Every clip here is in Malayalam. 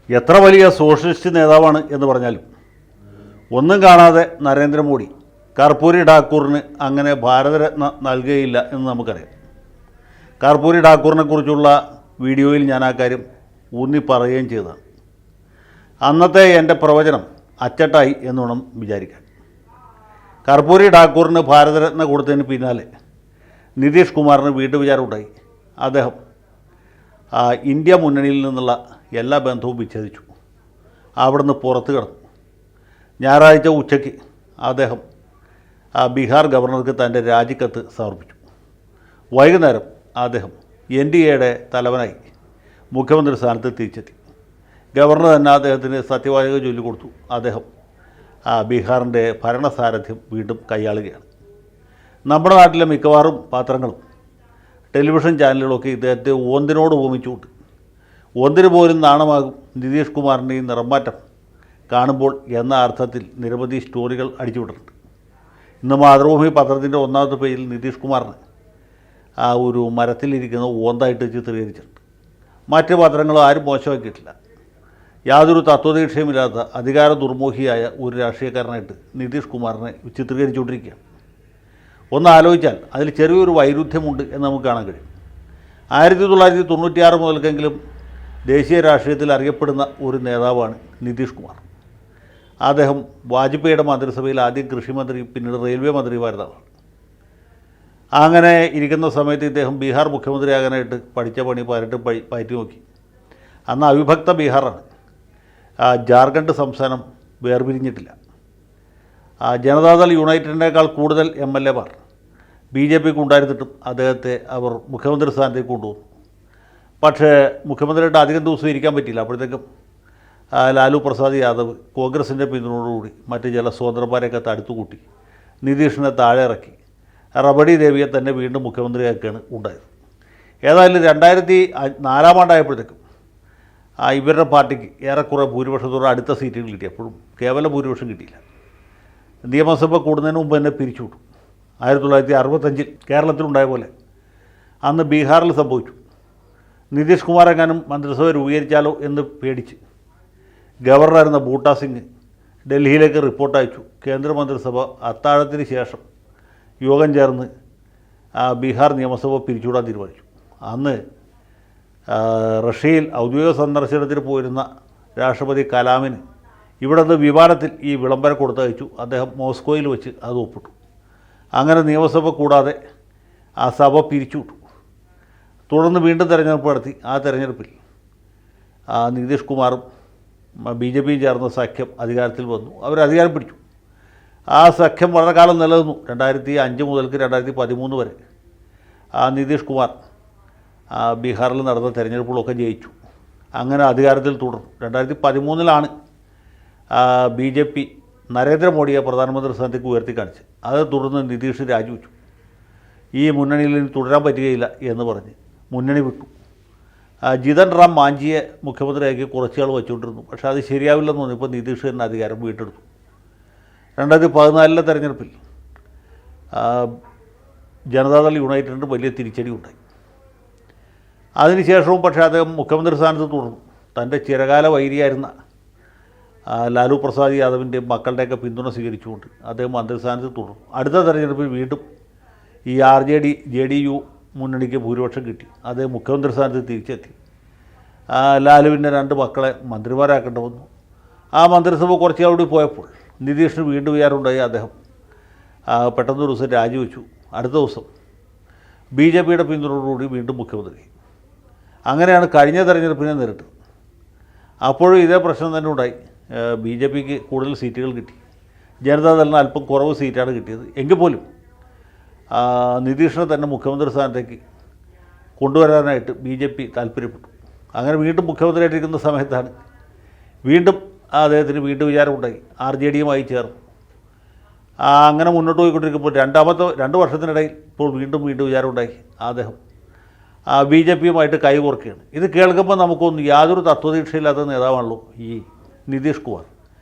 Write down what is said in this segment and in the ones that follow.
എത്ര വലിയ സോഷ്യലിസ്റ്റ് നേതാവാണ് എന്ന് പറഞ്ഞാലും ഒന്നും കാണാതെ നരേന്ദ്രമോദി കർപ്പൂരി ഠാക്കൂറിന് അങ്ങനെ ഭാരതരത്ന നൽകുകയില്ല എന്ന് നമുക്കറിയാം. കർപ്പൂരി ഠാക്കൂറിനെ കുറിച്ചുള്ള വീഡിയോയിൽ ഞാൻ ആ കാര്യം ഊന്നി പറയുകയും ചെയ്തതാണ്. അന്നത്തെ എൻ്റെ പ്രവചനം അച്ചട്ടായി എന്ന് വേണം വിചാരിക്കാൻ. കർപ്പൂരി ഠാക്കൂറിന് ഭാരതരത്ന കൊടുത്തതിന് പിന്നാലെ നിതീഷ് കുമാറിന് വീട്ടുവിചാരമുണ്ടായി. അദ്ദേഹം ഇന്ത്യ മുന്നണിയിൽ നിന്നുള്ള എല്ലാ ബന്ധവും വിച്ഛേദിച്ചു. അവിടുന്ന് പുറത്ത് കിടന്നു. ഞായറാഴ്ച ഉച്ചയ്ക്ക് അദ്ദേഹം ബീഹാർ ഗവർണർക്ക് തൻ്റെ രാജിക്കത്ത് സമർപ്പിച്ചു. വൈകുന്നേരം അദ്ദേഹം NDAയുടെ തലവനായി മുഖ്യമന്ത്രി സ്ഥാനത്ത് തിരിച്ചെത്തി. ഗവർണർ തന്നെ അദ്ദേഹത്തിന് സത്യവാചകം ചൊല്ലിക്കൊടുത്തു. അദ്ദേഹം ബീഹാറിൻ്റെ ഭരണസാരഥ്യം വീണ്ടും കൈയാളുകയാണ്. നമ്മുടെ നാട്ടിലെ മിക്കവാറും പത്രങ്ങളും ടെലിവിഷൻ ചാനലുകളൊക്കെ ഇദ്ദേഹത്തെ ഓന്തിനോട് ഉപമിച്ചുകൊണ്ട് ഒന്നിനു പോലും നാണമാകും നിതീഷ് കുമാറിൻ്റെ ഈ നിറമാറ്റം കാണുമ്പോൾ എന്ന അർത്ഥത്തിൽ നിരവധി സ്റ്റോറികൾ അടിച്ചുവിട്ടിട്ടുണ്ട്. ഇന്ന് മാതൃഭൂമി പത്രത്തിൻ്റെ ഒന്നാമത്തെ പേജിൽ നിതീഷ് കുമാറിന് ഒരു മരത്തിലിരിക്കുന്ന ഓന്തായിട്ട് ചിത്രീകരിച്ചിട്ടുണ്ട്. മറ്റ് പത്രങ്ങൾ ആരും മോശമാക്കിയിട്ടില്ല. യാതൊരു തത്വദീക്ഷയുമില്ലാത്ത അധികാര ദുർമോഹിയായ ഒരു രാഷ്ട്രീയക്കാരനായിട്ട് നിതീഷ് കുമാറിനെ ചിത്രീകരിച്ചുകൊണ്ടിരിക്കുകയാണ്. ഒന്ന് ആലോചിച്ചാൽ അതിൽ ചെറിയൊരു വൈരുദ്ധ്യമുണ്ട് എന്ന് നമുക്ക് കാണാൻ കഴിയും. 1996 മുതൽക്കെങ്കിലും ദേശീയ രാഷ്ട്രീയത്തിൽ അറിയപ്പെടുന്ന ഒരു നേതാവാണ് നിതീഷ് കുമാർ. അദ്ദേഹം വാജ്പേയിയുടെ മന്ത്രിസഭയിൽ ആദ്യം കൃഷിമന്ത്രി, പിന്നീട് റെയിൽവേ മന്ത്രിമാരുന്നതാണ്. അങ്ങനെ ഇരിക്കുന്ന സമയത്ത് ഇദ്ദേഹം ബീഹാർ മുഖ്യമന്ത്രിയാകാനായിട്ട് പഠിച്ച പണി പയറ്റി നോക്കി. അന്ന് അവിഭക്ത ബീഹാറാണ്. ജാർഖണ്ഡ് സംസ്ഥാനം വേർപിരിഞ്ഞിട്ടില്ല. ജനതാദൾ യുണൈറ്റഡിനേക്കാൾ കൂടുതൽ MLA-മാർ BJPക്ക് ഉണ്ടായിരുന്നിട്ടും അദ്ദേഹത്തെ അവർ മുഖ്യമന്ത്രി സ്ഥാനത്തേക്ക് കൊണ്ടുവന്നു. പക്ഷേ മുഖ്യമന്ത്രിയായിട്ട് അധികം ദിവസം ഇരിക്കാൻ പറ്റിയില്ല. അപ്പോഴത്തേക്കും ലാലു പ്രസാദ് യാദവ് കോൺഗ്രസിൻ്റെ പിന്തുണയോടുകൂടി മറ്റ് ചില സ്വതന്ത്രന്മാരെയൊക്കെ തടുത്തുകൂട്ടി നിതീഷിനെ താഴെ ഇറക്കി റബഡി ദേവിയെ തന്നെ വീണ്ടും മുഖ്യമന്ത്രിയാക്കുകയാണ് ഉണ്ടായത്. ഏതായാലും 2004 ആണ്ടായപ്പോഴത്തേക്കും ഇവരുടെ പാർട്ടിക്ക് ഏറെക്കുറെ ഭൂരിപക്ഷത്തോടെ അടുത്ത സീറ്റുകൾ കിട്ടി. അപ്പോഴും കേവല ഭൂരിപക്ഷം കിട്ടിയില്ല. നിയമസഭ കൂടുന്നതിന് മുമ്പ് തന്നെ പിരിച്ചുവിട്ടു. 1965 കേരളത്തിലുണ്ടായ പോലെ അന്ന് ബീഹാറിൽ സംഭവിച്ചു. നിതീഷ് കുമാർ എങ്ങാനും മന്ത്രിസഭ രൂപീകരിച്ചാലോ എന്ന് പേടിച്ച് ഗവർണറായിരുന്ന ബൂട്ടാ സിംഗ് ഡൽഹിയിലേക്ക് റിപ്പോർട്ട് അയച്ചു. കേന്ദ്രമന്ത്രിസഭ അത്താഴത്തിന് ശേഷം യോഗം ചേർന്ന് ബീഹാർ നിയമസഭ പിരിച്ചുവിടാൻ തീരുമാനിച്ചു. അന്ന് റഷ്യയിൽ ഔദ്യോഗിക സന്ദർശനത്തിന് പോയിരുന്ന രാഷ്ട്രപതി കലാമിന് ഇവിടെ നിന്ന് വിമാനത്തിൽ ഈ വിളംബരം കൊടുത്തയച്ചു. അദ്ദേഹം മോസ്കോയിൽ വെച്ച് അത് ഒപ്പിട്ടു. അങ്ങനെ നിയമസഭ കൂടാതെ ആ സഭ പിരിച്ചുവിട്ടു. തുടർന്ന് വീണ്ടും തെരഞ്ഞെടുപ്പ് നടത്തി. ആ തെരഞ്ഞെടുപ്പിൽ നിതീഷ് കുമാറും BJPയും ചേർന്ന സഖ്യം അധികാരത്തിൽ വന്നു. അവർ അധികാരം പിടിച്ചു. ആ സഖ്യം വളരെ കാലം നിലനിന്നു. 2005 മുതൽക്ക് 2013 വരെ നിതീഷ് കുമാർ ബീഹാറിൽ നടന്ന തെരഞ്ഞെടുപ്പുകളൊക്കെ ജയിച്ചു. അങ്ങനെ അധികാരത്തിൽ തുടർന്നു. 2013 BJP നരേന്ദ്രമോദിയെ പ്രധാനമന്ത്രി സ്ഥാനത്തേക്ക് ഉയർത്തി കാണിച്ച് അത് തുടർന്ന് നിതീഷ് രാജിവെച്ചു. ഈ മുന്നണിയിൽ തുടരാൻ പറ്റുകയില്ല എന്ന് പറഞ്ഞ് മുന്നണി വിട്ടു. ജിതൻ റാം മാഞ്ചിയെ മുഖ്യമന്ത്രിയാക്കി കുറച്ചുകൾ വെച്ചുകൊണ്ടിരുന്നു. പക്ഷേ അത് ശരിയാവില്ലെന്ന് തോന്നിയപ്പോൾ നിതീഷ് തന്നെ അധികാരം വീണ്ടെടുത്തു. 2014 തെരഞ്ഞെടുപ്പിൽ ജനതാദൾ യുണൈറ്റഡിന് വലിയ തിരിച്ചടി ഉണ്ടായി. അതിനുശേഷവും പക്ഷേ അദ്ദേഹം മുഖ്യമന്ത്രി സ്ഥാനത്ത് തുടർന്നു. തൻ്റെ ചിരകാല വൈരിയായിരുന്ന ലാലു പ്രസാദ് യാദവിൻ്റെ മക്കളുടെയൊക്കെ പിന്തുണ സ്വീകരിച്ചുകൊണ്ട് അദ്ദേഹം മന്ത്രിസ്ഥാനത്ത് തുടർന്നു. അടുത്ത തെരഞ്ഞെടുപ്പിൽ വീണ്ടും ഈ RJD JDU മുന്നണിക്ക് ഭൂരിപക്ഷം കിട്ടി. അദ്ദേഹം മുഖ്യമന്ത്രി സ്ഥാനത്ത് തിരിച്ചെത്തി. ലാലുവിൻ്റെ 2 മക്കളെ മന്ത്രിമാരാക്കേണ്ടി വന്നു. ആ മന്ത്രിസഭ കുറച്ച് കൂടി പോയപ്പോൾ നിതീഷിന് വീണ്ടും വിചാരമുണ്ടായി. അദ്ദേഹം പെട്ടെന്നൊരു ദിവസം രാജിവെച്ചു. അടുത്ത ദിവസം BJPയുടെ പിന്തുണയോടുകൂടി വീണ്ടും മുഖ്യമന്ത്രി. അങ്ങനെയാണ് കഴിഞ്ഞ തെരഞ്ഞെടുപ്പിനെ നേരിട്ടത്. അപ്പോഴും ഇതേ പ്രശ്നം തന്നെ ഉണ്ടായി. BJPക്ക് കൂടുതൽ സീറ്റുകൾ കിട്ടി. ജനതാദളിന് അല്പം കുറവ് സീറ്റാണ് കിട്ടിയത്. എങ്കിൽ പോലും നിതീഷിനെ തന്നെ മുഖ്യമന്ത്രി സ്ഥാനത്തേക്ക് കൊണ്ടുവരാനായിട്ട് BJP താല്പര്യപ്പെട്ടു. അങ്ങനെ വീണ്ടും മുഖ്യമന്ത്രിയായിട്ടിരിക്കുന്ന സമയത്താണ് വീണ്ടും അദ്ദേഹത്തിന് വീണ്ടും വിചാരമുണ്ടായി. RJDയുമായി ചേർന്നു. അങ്ങനെ മുന്നോട്ട് പോയിക്കൊണ്ടിരിക്കുമ്പോൾ 2 വർഷത്തിനിടയിൽ ഇപ്പോൾ വീണ്ടും വിചാരമുണ്ടായി. അദ്ദേഹം BJPയുമായിട്ട് കൈകോർക്കുകയാണ്. ഇത് കേൾക്കുമ്പോൾ നമുക്കൊന്നും യാതൊരു തത്വദീക്ഷയില്ലാത്ത നേതാവാണല്ലോ ഈ നിതീഷ് കുമാർ.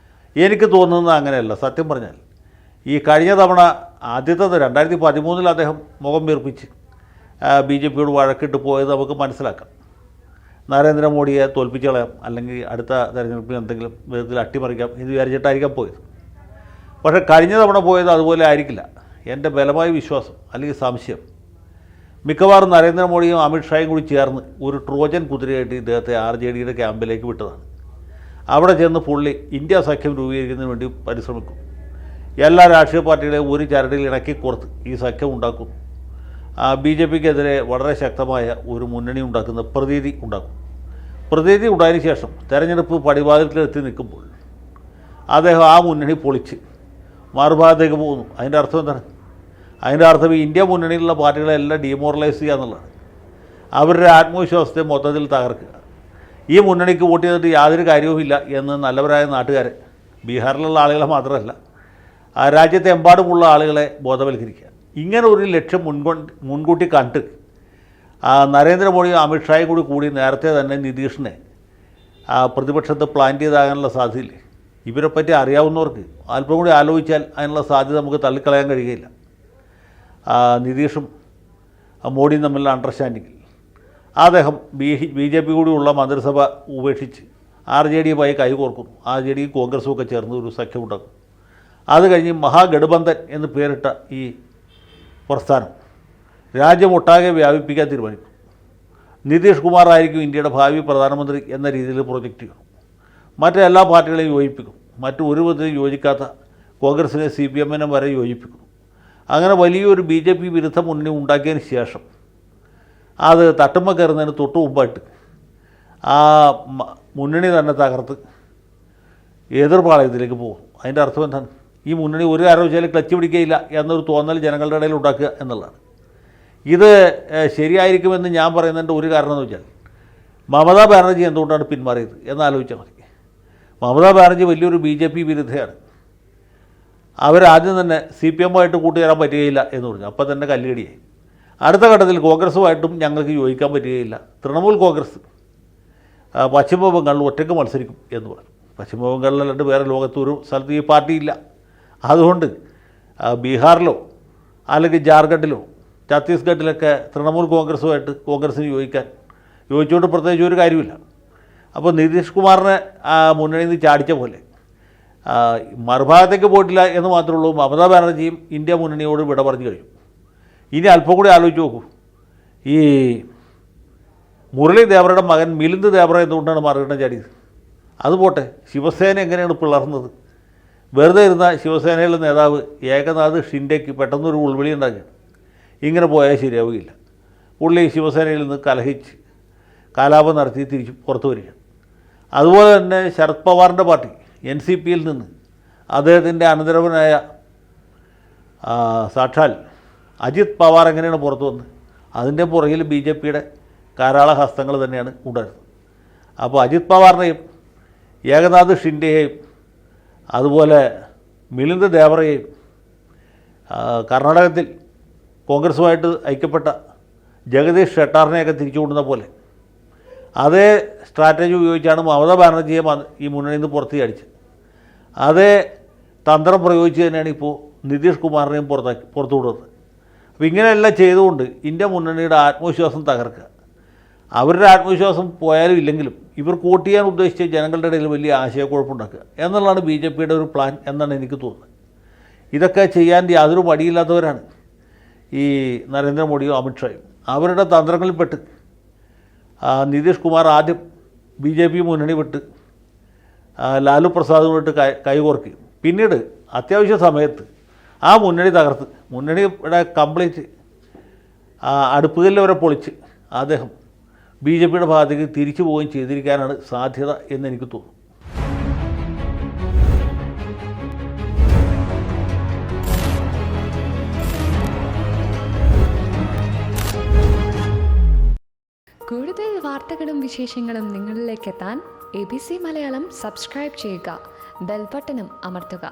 എനിക്ക് തോന്നുന്നത് അങ്ങനെയല്ല. സത്യം പറഞ്ഞാൽ ഈ കഴിഞ്ഞ തവണ ആദ്യത്തെ 2013 അദ്ദേഹം മുഖം വീർപ്പിച്ച് BJPയോട് വഴക്കിട്ട് പോയത് നമുക്ക് മനസ്സിലാക്കാം. നരേന്ദ്രമോദിയെ തോൽപ്പിച്ച് കളയാം, അല്ലെങ്കിൽ അടുത്ത തെരഞ്ഞെടുപ്പിൽ എന്തെങ്കിലും വിധത്തിൽ അട്ടിമറിക്കാം എന്ന് വിചാരിച്ചിട്ടായിരിക്കാം പോയത്. പക്ഷേ കഴിഞ്ഞ തവണ പോയത് അതുപോലെ ആയിരിക്കില്ല. എൻ്റെ ബലമായ വിശ്വാസം അല്ലെങ്കിൽ സംശയം, മിക്കവാറും നരേന്ദ്രമോദിയും അമിത്ഷായും കൂടി ചേർന്ന് ഒരു ട്രോജൻ കുതിരയായിട്ട് ഇദ്ദേഹത്തെ RJDയുടെ ക്യാമ്പിലേക്ക് വിട്ടതാണ്. അവിടെ ചെന്ന് പുള്ളി ഇന്ത്യ സഖ്യം രൂപീകരിക്കുന്നതിന് വേണ്ടി പരിശ്രമിക്കും. എല്ലാ രാഷ്ട്രീയ പാർട്ടികളെയും ഒരു ചരടിൽ ഇണക്കി കോർത്ത് ഈ സഖ്യം ഉണ്ടാക്കും. BJPക്കെതിരെ വളരെ ശക്തമായ ഒരു മുന്നണി ഉണ്ടാക്കുന്ന പ്രതീതി ഉണ്ടാക്കും. പ്രതീതി ഉണ്ടായതിനു ശേഷം തെരഞ്ഞെടുപ്പ് പടിവാതിൽക്കലെത്തി നിൽക്കുമ്പോൾ അദ്ദേഹം ആ മുന്നണി പൊളിച്ച് മറുഭാഗത്തേക്ക് പോകുന്നു. അതിൻ്റെ അർത്ഥം എന്താണ്? അതിൻ്റെ അർത്ഥം ഈ ഇന്ത്യ മുന്നണിയിലുള്ള പാർട്ടികളെല്ലാം ഡീമോറലൈസ് ചെയ്യുക എന്നുള്ളതാണ്. അവരുടെ ആത്മവിശ്വാസത്തെ മൊത്തത്തിൽ തകർക്കുക. ഈ മുന്നണിക്ക് വോട്ട് ചെയ്തിട്ട് യാതൊരു കാര്യവുമില്ല എന്ന് നല്ലവരായ നാട്ടുകാരെ, ബീഹാറിലുള്ള ആളുകളെ മാത്രമല്ല രാജ്യത്തെമ്പാടുമുള്ള ആളുകളെ ബോധവൽക്കരിക്കുക. ഇങ്ങനെ ഒരു ലക്ഷ്യം മുൻകൂട്ടി കണ്ട് നരേന്ദ്രമോദിയും അമിത്ഷായും കൂടി നേരത്തെ തന്നെ നിതീഷിനെ പ്രതിപക്ഷത്ത് പ്ലാൻ ചെയ്താകാനുള്ള സാധ്യതയില്ലേ? ഇവരെപ്പറ്റി അറിയാവുന്നവർക്ക് അല്പം കൂടി ആലോചിച്ചാൽ അതിനുള്ള സാധ്യത നമുക്ക് തള്ളിക്കളയാൻ കഴിയുകയില്ല. നിതീഷും മോഡിയും തമ്മിലുള്ള അണ്ടർസ്റ്റാൻഡിങ്ങിൽ അദ്ദേഹം BJP കൂടിയുള്ള മന്ത്രിസഭ ഉപേക്ഷിച്ച് RJDയുമായി കൈകോർക്കുന്നു. RJDയും കോൺഗ്രസും ഒക്കെ ചേർന്ന് ഒരു സഖ്യമുണ്ടാക്കും. അത് കഴിഞ്ഞ് മഹാഗഠബന്ധൻ എന്ന് പേരിട്ട ഈ പ്രസ്ഥാനം രാജ്യമൊട്ടാകെ വ്യാപിപ്പിക്കാൻ തീരുമാനിക്കും. നിതീഷ് കുമാർ ആയിരിക്കും ഇന്ത്യയുടെ ഭാവി പ്രധാനമന്ത്രി എന്ന രീതിയിൽ പ്രൊജക്റ്റ് ചെയ്യണം. മറ്റെല്ലാ പാർട്ടികളെയും യോജിപ്പിക്കും. മറ്റു ഒരു വിധത്തിലും യോജിക്കാത്ത കോൺഗ്രസിനെ CPMനെ വരെ യോജിപ്പിക്കും. അങ്ങനെ വലിയൊരു BJP വിരുദ്ധ മുന്നണി ഉണ്ടാക്കിയതിന് ശേഷം അത് തട്ടുമ്മ കയറുന്നതിന് തൊട്ട് മുമ്പായിട്ട് ആ മുന്നണി തന്നെ തകർത്ത് എതിർപാളയത്തിലേക്ക് പോകും. അതിൻ്റെ അർത്ഥം എന്താണ്? ഈ മുന്നണി ഒരു കാരണവശാലും ക്ലച്ച് പിടിക്കുകയില്ല എന്നൊരു തോന്നൽ ജനങ്ങളുടെ ഇടയിൽ ഉണ്ടാക്കുക എന്നുള്ളതാണ്. ഇത് ശരിയായിരിക്കുമെന്ന് ഞാൻ പറയുന്നതിൻ്റെ ഒരു കാരണം എന്ന് വെച്ചാൽ, മമതാ ബാനർജി എന്തുകൊണ്ടാണ് പിന്മാറിയത് എന്നാലോചിച്ചാൽ മതി. മമതാ ബാനർജി വലിയൊരു BJP വിരുദ്ധയാണ്. അവരാദ്യം തന്നെ CPMമായിട്ട് കൂട്ടുചേരാൻ പറ്റുകയില്ല എന്ന് പറഞ്ഞു. അപ്പം തന്നെ കല്ലുകടിയായി. അടുത്ത ഘട്ടത്തിൽ കോൺഗ്രസുമായിട്ടും ഞങ്ങൾക്ക് യോജിക്കാൻ പറ്റുകയില്ല, തൃണമൂൽ കോൺഗ്രസ് പശ്ചിമ ബംഗാളിൽ ഒറ്റയ്ക്ക് മത്സരിക്കും എന്ന് പറഞ്ഞു. പശ്ചിമ ബംഗാളിലല്ലാണ്ട് വേറെ ലോകത്തൊരു സ്ഥലത്ത് ഈ പാർട്ടിയില്ല. അതുകൊണ്ട് ബീഹാറിലോ അല്ലെങ്കിൽ ജാർഖണ്ഡിലോ ഛത്തീസ്ഗഡിലൊക്കെ തൃണമൂൽ കോൺഗ്രസ്സിന് യോജിച്ചുകൊണ്ട് പ്രത്യേകിച്ച് ഒരു കാര്യമില്ല. അപ്പോൾ നിതീഷ് കുമാറിനെ മുന്നണിയിൽ നിന്ന് ചാടിച്ച പോലെ മറുഭാഗത്തേക്ക് പോയിട്ടില്ല എന്ന് മാത്രമേ ഉള്ളൂ. മമതാ ബാനർജിയും ഇന്ത്യ മുന്നണിയോട് വിട പറഞ്ഞു കഴിയും. ഇനി അല്പം കൂടി ആലോചിച്ച് നോക്കൂ, ഈ മുരളി ദേവറയുടെ മകൻ മിലിന്ദ് ദേവറ എന്തുകൊണ്ടാണ് മറുകണ്ഠം ചാടിയത്? അതുപോട്ടെ, ശിവസേന എങ്ങനെയാണ് പിളർന്നത്? വെറുതെ ഇരുന്ന ശിവസേനയിലെ നേതാവ് ഏകനാഥ് ഷിൻഡേക്ക് പെട്ടെന്നൊരു ഉൾവിളി ഉണ്ടാക്കുകയാണ്. ഇങ്ങനെ പോയാൽ ശരിയാവുകയില്ല. പുള്ളി ശിവസേനയിൽ നിന്ന് കലഹിച്ച് കലാപം നടത്തി തിരിച്ച് പുറത്തു വരികയാണ്. അതുപോലെ തന്നെ ശരത് പവാറിൻ്റെ പാർട്ടി NCPയിൽ നിന്ന് അദ്ദേഹത്തിൻ്റെ അനന്തരവനായ സാക്ഷാൽ അജിത് പവാർ എങ്ങനെയാണ് പുറത്തു വന്നത്? അതിൻ്റെ പുറകിൽ BJPയുടെ കാരാള ഹസ്തങ്ങൾ തന്നെയാണ് ഉണ്ടായിരുന്നത്. അപ്പോൾ അജിത് പവാറിനെയും ഏകനാഥ് ഷിൻഡെയെയും അതുപോലെ മിലിന്ദ് ദേവറയെയും കർണാടകത്തിൽ കോൺഗ്രസുമായിട്ട് ഐക്യപ്പെട്ട ജഗദീഷ് ഷെട്ടാറിനെയൊക്കെ തിരിച്ചു കൊണ്ടുവന്ന പോലെ അതേ സ്ട്രാറ്റജി ഉപയോഗിച്ചാണ് മമതാ ബാനർജിയെ ഈ മുന്നണിയിൽ നിന്ന് പുറത്ത് അടിച്ചത്. അതേ തന്ത്രം പ്രയോഗിച്ച് തന്നെയാണ് ഇപ്പോൾ നിതീഷ് കുമാറിനെയും പുറത്തു വിടുന്നത്. അപ്പോൾ ഇങ്ങനെയെല്ലാം ചെയ്തുകൊണ്ട് ഇന്ത്യ മുന്നണിയുടെ ആത്മവിശ്വാസം തകർക്കുക. അവരുടെ ആത്മവിശ്വാസം പോയാലും ഇല്ലെങ്കിലും ഇവർക്ക് വോട്ട് ചെയ്യാൻ ഉദ്ദേശിച്ച ജനങ്ങളുടെ ഇടയിൽ വലിയ ആശയക്കുഴപ്പമുണ്ടാക്കുക എന്നുള്ളതാണ് BJPയുടെ ഒരു പ്ലാൻ എന്നാണ് എനിക്ക് തോന്നുന്നത്. ഇതൊക്കെ ചെയ്യാൻ യാതൊരു മടിയില്ലാത്തവരാണ് ഈ നരേന്ദ്രമോദിയും അമിത്ഷായും. അവരുടെ തന്ത്രങ്ങളിൽപ്പെട്ട് നിതീഷ് കുമാർ ആദ്യം BJP മുന്നണി വിട്ട് ലാലു പ്രസാദുമായിട്ട് കൈകോർക്കുകയും പിന്നീട് അത്യാവശ്യ സമയത്ത് ആ മുന്നണി തകർത്ത് മുന്നണിയുടെ കംപ്ലീറ്റ് അടുപ്പുകല്ല് വരെ പൊളിച്ച് അദ്ദേഹം BJPയുടെ ഭാഗത്തേക്ക് തിരിച്ചു പോവുകയും ചെയ്തിരിക്കാനാണ് സാധ്യത എന്നെനിക്ക് തോന്നുന്നു. കൂടുതൽ വാർത്തകളും വിശേഷങ്ങളും നിങ്ങളിലേക്ക് എത്താൻ ABC മലയാളം സബ്സ്ക്രൈബ് ചെയ്യുക, ബെൽ ബട്ടണും അമർത്തുക.